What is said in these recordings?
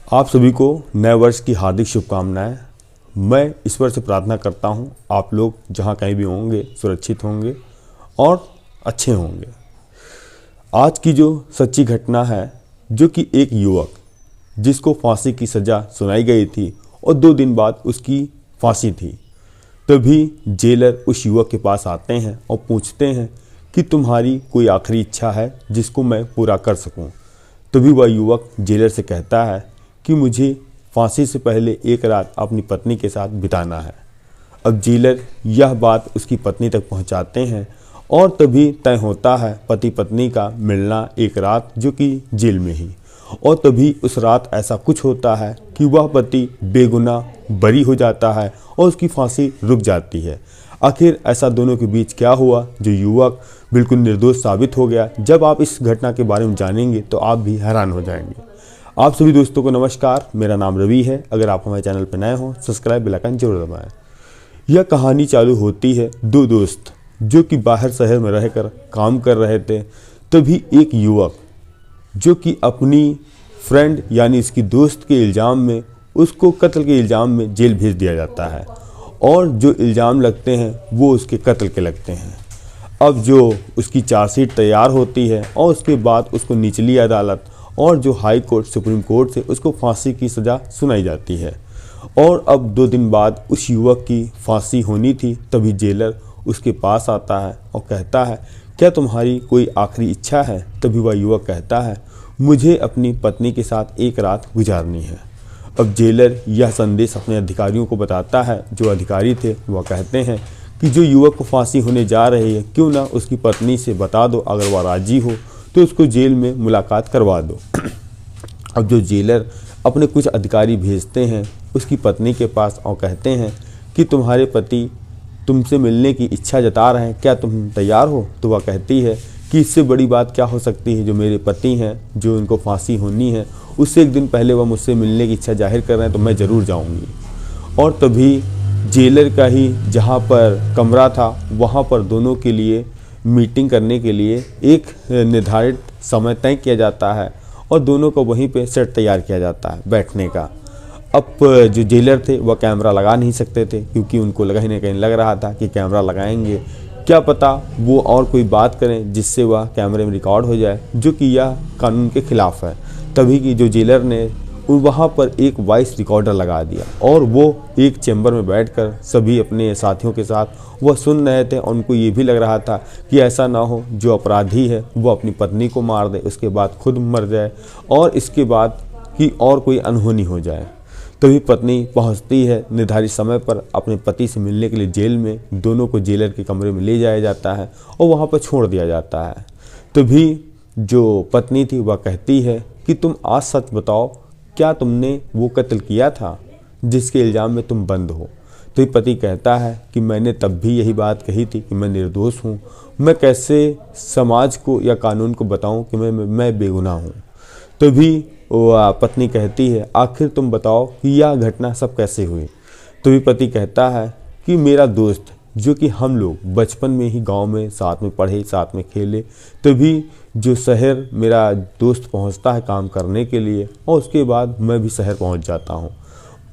आप सभी को नए वर्ष की हार्दिक शुभकामनाएं। मैं ईश्वर से प्रार्थना करता हूं आप लोग जहां कहीं भी होंगे सुरक्षित होंगे और अच्छे होंगे। आज की जो सच्ची घटना है, जो कि एक युवक जिसको फांसी की सज़ा सुनाई गई थी और 2 दिन बाद उसकी फांसी थी, तभी जेलर उस युवक के पास आते हैं और पूछते हैं कि तुम्हारी कोई आखिरी इच्छा है जिसको मैं पूरा कर सकूं। तभी वह युवक जेलर से कहता है कि मुझे फांसी से पहले एक रात अपनी पत्नी के साथ बिताना है। अब जेलर यह बात उसकी पत्नी तक पहुंचाते हैं और तभी तय होता है पति पत्नी का मिलना एक रात, जो कि जेल में ही। और तभी उस रात ऐसा कुछ होता है कि वह पति बेगुनाह बरी हो जाता है और उसकी फांसी रुक जाती है। आखिर ऐसा दोनों के बीच क्या हुआ जो युवक बिल्कुल निर्दोष साबित हो गया? जब आप इस घटना के बारे में जानेंगे तो आप भी हैरान हो जाएंगे। आप सभी दोस्तों को नमस्कार, मेरा नाम रवि है। अगर आप हमारे चैनल पर नए हो, सब्सक्राइब बेल आइकन जरूर दबाएं। यह कहानी चालू होती है 2 दोस्त जो कि बाहर शहर में रहकर काम कर रहे थे। तभी एक युवक जो कि अपनी फ्रेंड यानी इसकी दोस्त के इल्ज़ाम में, उसको कत्ल के इल्ज़ाम में जेल भेज दिया जाता है और जो इल्ज़ाम लगते हैं वो उसके कत्ल के लगते हैं। अब जो उसकी चार्जशीट तैयार होती है और उसके बाद उसको निचली अदालत और जो हाई कोर्ट सुप्रीम कोर्ट से उसको फांसी की सज़ा सुनाई जाती है। और अब 2 दिन बाद उस युवक की फांसी होनी थी। तभी जेलर उसके पास आता है और कहता है, क्या तुम्हारी कोई आखिरी इच्छा है? तभी वह युवक कहता है, मुझे अपनी पत्नी के साथ एक रात गुजारनी है। अब जेलर यह संदेश अपने अधिकारियों को बताता है। जो अधिकारी थे वह कहते हैं कि जो युवक को फांसी होने जा रही है, क्यों ना उसकी पत्नी से बता दो, अगर वह राजी हो तो उसको जेल में मुलाकात करवा दो। अब जो जेलर अपने कुछ अधिकारी भेजते हैं उसकी पत्नी के पास और कहते हैं कि तुम्हारे पति तुमसे मिलने की इच्छा जता रहे हैं, क्या तुम तैयार हो? तो वह कहती है कि इससे बड़ी बात क्या हो सकती है। जो मेरे पति हैं, जो इनको फांसी होनी है, उससे 1 दिन पहले वह मुझसे मिलने की इच्छा जाहिर कर रहे हैं, तो मैं ज़रूर जाऊंगी। और तभी जेलर का ही जहां पर कमरा था वहां पर दोनों के लिए मीटिंग करने के लिए एक निर्धारित समय तय किया जाता है और दोनों को वहीं पे सेट तैयार किया जाता है बैठने का। अब जो जेलर थे वह कैमरा लगा नहीं सकते थे, क्योंकि उनको कहीं ना कहीं लग रहा था कि कैमरा लगाएंगे, क्या पता वो और कोई बात करें जिससे वह कैमरे में रिकॉर्ड हो जाए, जो कि यह कानून के खिलाफ है। तभी कि जो जेलर ने वहाँ पर एक वॉइस रिकॉर्डर लगा दिया और वो एक चैम्बर में बैठकर सभी अपने साथियों के साथ वह सुन रहे थे। और उनको ये भी लग रहा था कि ऐसा ना हो जो अपराधी है वो अपनी पत्नी को मार दे, उसके बाद खुद मर जाए और इसके बाद कि और कोई अनहोनी हो जाए। तभी पत्नी पहुंचती है निर्धारित समय पर अपने पति से मिलने के लिए जेल में। दोनों को जेलर के कमरे में ले जाया जाता है और वहाँ पर छोड़ दिया जाता है। तभी जो पत्नी थी वह कहती है कि तुम आज सच बताओ, क्या तुमने वो कत्ल किया था जिसके इल्ज़ाम में तुम बंद हो? तो ये पति कहता है कि मैंने तब भी यही बात कही थी कि मैं निर्दोष हूँ, मैं कैसे समाज को या कानून को बताऊं कि मैं बेगुनाह हूँ। तभी वो पत्नी कहती है, आखिर तुम बताओ कि यह घटना सब कैसे हुई? तो ये पति कहता है कि मेरा दोस्त, जो कि हम लोग बचपन में ही गांव में साथ में पढ़े, साथ में खेले, तभी जो शहर मेरा दोस्त पहुंचता है काम करने के लिए और उसके बाद मैं भी शहर पहुंच जाता हूं।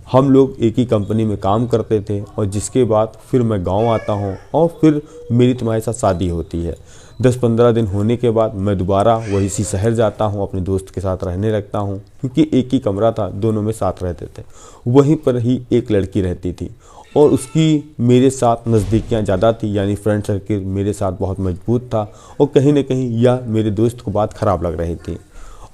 हम लोग एक ही कंपनी में काम करते थे और जिसके बाद फिर मैं गांव आता हूं और फिर मेरी तुम्हारे साथ शादी होती है। 10-15 दिन होने के बाद मैं दोबारा वही सी शहर जाता हूं, अपने दोस्त के साथ रहने लगता हूं, क्योंकि एक ही कमरा था, दोनों में साथ रहते थे। वहीं पर ही एक लड़की रहती थी और उसकी मेरे साथ नज़दीकियाँ ज़्यादा थी, यानी फ्रेंड सर्किल मेरे साथ बहुत मजबूत था और कहीं ना कहीं यह मेरे दोस्त को बात ख़राब लग रही थी।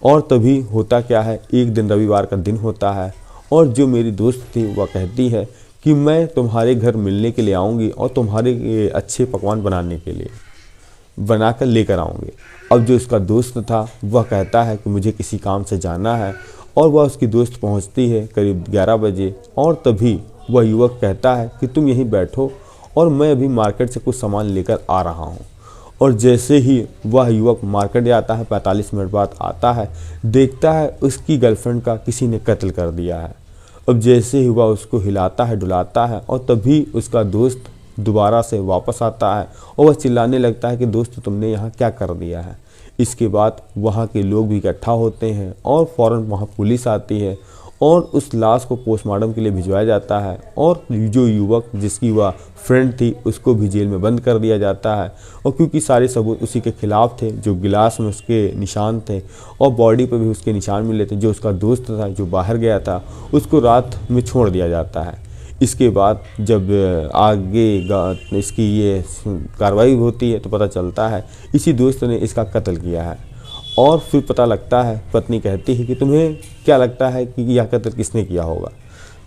और तभी होता क्या है, एक दिन रविवार का दिन होता है और जो मेरी दोस्त थी वह कहती है कि मैं तुम्हारे घर मिलने के लिए आऊँगी और तुम्हारे अच्छे पकवान बनाने के लिए बनाकर लेकर आऊँगी। अब जो उसका दोस्त था वह कहता है कि मुझे किसी काम से जाना है और वह उसकी दोस्त पहुँचती है करीब 11 बजे। और तभी वह युवक कहता है कि तुम यहीं बैठो और मैं अभी मार्केट से कुछ सामान लेकर आ रहा हूँ। और जैसे ही वह युवक मार्केट जाता है, 45 मिनट बाद आता है, देखता है उसकी गर्लफ्रेंड का किसी ने कत्ल कर दिया है। अब जैसे ही वह उसको हिलाता है, डुलाता है और तभी उसका दोस्त दोबारा से वापस आता है और वह चिल्लाने लगता है कि दोस्त तुमने यहाँ क्या कर दिया है। इसके बाद वहाँ के लोग भी इकट्ठा होते हैं और फ़ौरन वहाँ पुलिस आती है और उस लाश को पोस्टमार्टम के लिए भिजवाया जाता है और जो युवक जिसकी वह फ्रेंड थी उसको भी जेल में बंद कर दिया जाता है। और क्योंकि सारे सबूत उसी के खिलाफ थे, जो गिलास में उसके निशान थे और बॉडी पर भी उसके निशान मिले थे, जो उसका दोस्त था जो बाहर गया था उसको रात में छोड़ दिया जाता है। इसके बाद जब आगे इसकी ये कार्रवाई होती है तो पता चलता है इसी दोस्त ने इसका कत्ल किया है। और फिर पता लगता है, पत्नी कहती है कि तुम्हें क्या लगता है कि यह कत्ल किसने किया होगा।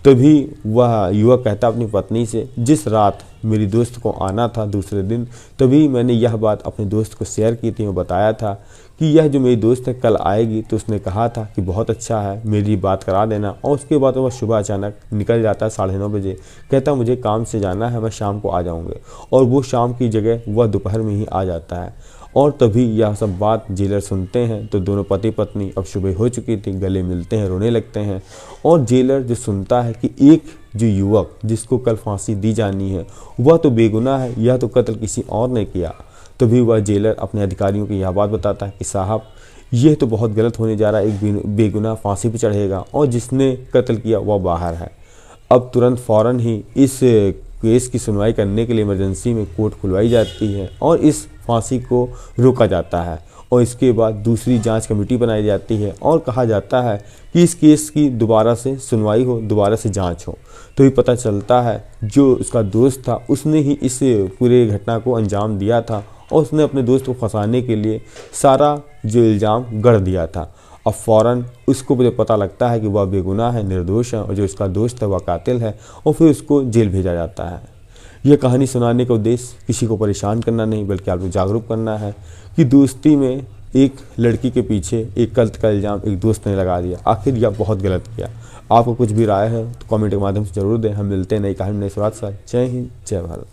तभी वह युवक कहता अपनी पत्नी से, जिस रात मेरी दोस्त को आना था दूसरे दिन, तभी मैंने यह बात अपने दोस्त को शेयर की थी और बताया था कि यह जो मेरी दोस्त है कल आएगी। तो उसने कहा था कि बहुत अच्छा है, मेरी बात करा देना। और उसके बाद वह सुबह अचानक निकल जाता है 9:30 बजे, कहता मुझे काम से जाना है, मैं शाम को आ जाऊँगा। और वो शाम की जगह वह दोपहर में ही आ जाता है। और तभी यह सब बात जेलर सुनते हैं तो दोनों पति पत्नी, अब सुबह हो चुकी थी, गले मिलते हैं, रोने लगते हैं। और जेलर जो सुनता है कि एक जो युवक जिसको कल फांसी दी जानी है वह तो बेगुनाह है, यह तो कत्ल किसी और ने किया। तभी वह जेलर अपने अधिकारियों को यह बात बताता है कि साहब यह तो बहुत गलत होने जा रहा है, एक बेगुनाह फांसी पर चढ़ेगा और जिसने कत्ल किया वह बाहर है। अब तुरंत फ़ौरन ही इस केस की सुनवाई करने के लिए इमरजेंसी में कोर्ट खुलवाई जाती है और इस फांसी को रोका जाता है। और इसके बाद दूसरी जांच कमेटी बनाई जाती है और कहा जाता है कि इस केस की दोबारा से सुनवाई हो, दोबारा से जांच हो। तो ये पता चलता है जो उसका दोस्त था उसने ही इस पूरे घटना को अंजाम दिया था और उसने अपने दोस्त को फंसाने के लिए सारा जो इल्ज़ाम गढ़ दिया था। अब फ़ौरन उसको जब पता लगता है कि वह बेगुनाह है, निर्दोष है और जो उसका दोस्त है वह कातिल है, और फिर उसको जेल भेजा जाता है। यह कहानी सुनाने का उद्देश्य किसी को परेशान करना नहीं बल्कि आपको जागरूक करना है कि दोस्ती में एक लड़की के पीछे एक कत्ल का इल्ज़ाम एक दोस्त ने लगा दिया, आखिर यह बहुत गलत किया। आपको कुछ भी राय है तो कमेंट के माध्यम से ज़रूर दें। हम मिलते हैं नई कहानी नए स्वाद के साथ। जय हिंद, जय भारत।